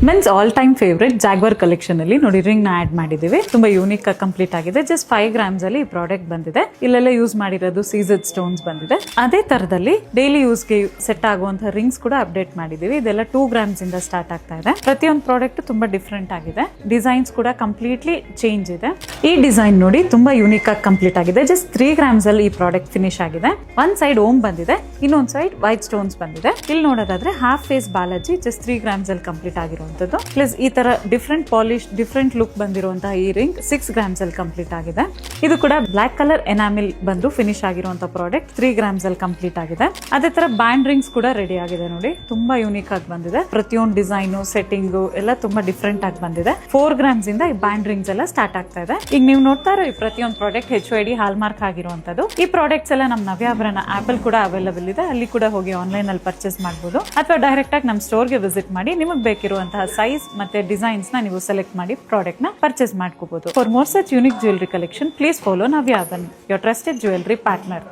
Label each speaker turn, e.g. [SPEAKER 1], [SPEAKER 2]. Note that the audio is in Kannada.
[SPEAKER 1] Men's all time favourite jaguar collection ಅಲ್ಲಿ ನೋಡಿ ರಿಂಗ್ ನ ಆಡ್ ಮಾಡಿದೀವಿ. ತುಂಬಾ ಯೂನಿಕ್ ಆಗಿ ಕಂಪ್ಲೀಟ್ ಆಗಿದೆ. ಜಸ್ಟ್ 5 ಗ್ರಾಮ್ಸ್ ಅಲ್ಲಿ ಈ ಪ್ರಾಡಕ್ಟ್ ಬಂದಿದೆ. ಇಲ್ಲೆಲ್ಲ ಯೂಸ್ ಮಾಡಿರೋದು ಸೀಸೆಡ್ ಸ್ಟೋನ್ಸ್ ಬಂದಿದೆ. ಅದೇ ತರದಲ್ಲಿ ಡೈಲಿ ಯೂಸ್ ಗೆ ಸೆಟ್ ಆಗುವಂತಹ ರಿಂಗ್ಸ್ ಕೂಡ ಅಪ್ಡೇಟ್ ಮಾಡಿದೀವಿ. ಇದೆಲ್ಲ 2 ಗ್ರಾಮ್ಸ್ ಇಂದ ಸ್ಟಾರ್ಟ್ ಆಗ್ತಾ ಇದೆ. ಪ್ರತಿಯೊಂದು ಪ್ರಾಡಕ್ಟ್ ತುಂಬಾ ಡಿಫ್ರೆಂಟ್ ಆಗಿದೆ. ಡಿಸೈನ್ಸ್ ಕೂಡ ಕಂಪ್ಲೀಟ್ಲಿ ಚೇಂಜ್ ಇದೆ. ಈ ಡಿಸೈನ್ ನೋಡಿ ತುಂಬಾ ಯೂನಿಕ್ ಆಗಿ ಕಂಪ್ಲೀಟ್ ಆಗಿದೆ. ಜಸ್ಟ್ 3 ಗ್ರಾಮ್ಸ್ ಅಲ್ಲಿ ಈ ಪ್ರಾಡಕ್ಟ್ ಫಿನಿಶ್ ಆಗಿದೆ. ಒಂದ್ ಸೈಡ್ ಓಮ್ ಬಂದಿದೆ, ಇನ್ನೊಂದ್ ಸೈಡ್ ವೈಟ್ ಸ್ಟೋನ್ಸ್ ಬಂದಿದೆ. ಇಲ್ಲಿ ನೋಡೋದಾದ್ರೆ half face Balaji just 3 grams ಅಲ್ಲಿ ಕಂಪ್ಲೀಟ್ ಆಗಿರುವಂತದ್ದು. ಪ್ಲಸ್ ಈ ತರ ಡಿಫ್ರೆಂಟ್ ಪಾಲಿಶ್ ಡಿಫ್ರೆಂಟ್ ಲುಕ್ ಬಂದಿರುವಂತಹ ಈ ರಿಂಗ್ 6 ಗ್ರಾಮ್ಸ್ ಅಲ್ಲಿ ಕಂಪ್ಲೀಟ್ ಆಗಿದೆ. ಇದು ಕೂಡ ಬ್ಲಾಕ್ ಕಲರ್ ಎನಾಮಿಲ್ ಬಂದು ಫಿನಿಶ್ ಆಗಿರುವಂತಹ ಪ್ರಾಡಕ್ಟ್ 3 ಗ್ರಾಮ್ಸ್ ಅಲ್ಲಿ ಕಂಪ್ಲೀಟ್ ಆಗಿದೆ. ಅದೇ ತರ ಬ್ಯಾಂಡ್ ರಿಂಗ್ಸ್ ಕೂಡ ರೆಡಿ ಆಗಿದೆ ನೋಡಿ. ತುಂಬಾ ಯೂನಿಕ್ ಆಗಿ ಬಂದಿದೆ. ಪ್ರತಿಯೊಂದು ಡಿಸೈನ್ ಸೆಟ್ಟಿಂಗ್ ಎಲ್ಲ ತುಂಬಾ ಡಿಫ್ರೆಂಟ್ ಆಗಿ ಬಂದಿದೆ. 4 ಗ್ರಾಮ್ಸ್ ಇಂದ ಈ ಬ್ಯಾಂಡ್ ರಿಂಗ್ಸ್ ಎಲ್ಲ ಸ್ಟಾರ್ಟ್ ಆಗ್ತಾ ಇದೆ. ಈಗ ನೀವು ನೋಡ್ತಾ ಇರೋ ಈ ಪ್ರತಿಯೊಂದು ಪ್ರಾಡಕ್ಟ್ HOID ಹಾಲ್ ಮಾರ್ಕ್ ಆಗಿರುವಂತದ್ದು. ಈ ಪ್ರಾಡಕ್ಟ್ಸ್ ಎಲ್ಲ ನಮ್ಮ ನವ್ಯಾಭರಣ ಆಪ್ ಅಲ್ಲಿ ಕೂಡ ಅವೈಲೇಬಲ್ ಇದೆ. ಅಲ್ಲಿ ಕೂಡ ಹೋಗಿ ಆನ್ಲೈನ್ ಅಲ್ಲಿ ಪರ್ಚೇಸ್ ಮಾಡಬಹುದು ಅಥವಾ ಡೈರೆಕ್ಟ್ ಆಗಿ ನಮ್ಮ ಸ್ಟೋರ್ ಗೆ ವಿಸಿಟ್ ಮಾಡಿ ನಿಮಗೆ ಬೇಕಿರುವಂತಹ ಸೈಜ್ ಮತ್ತೆ ಡಿಸೈನ್ಸ್ ನ ನೀವು ಸೆಲೆಕ್ಟ್ ಮಾಡಿ ಪ್ರಾಡಕ್ಟ್ ನ ಪರ್ಚೇಸ್ ಮಾಡ್ಕೋಬಹುದು. For more such unique jewellery collection please follow Navyabharana, your trusted jewellery partner.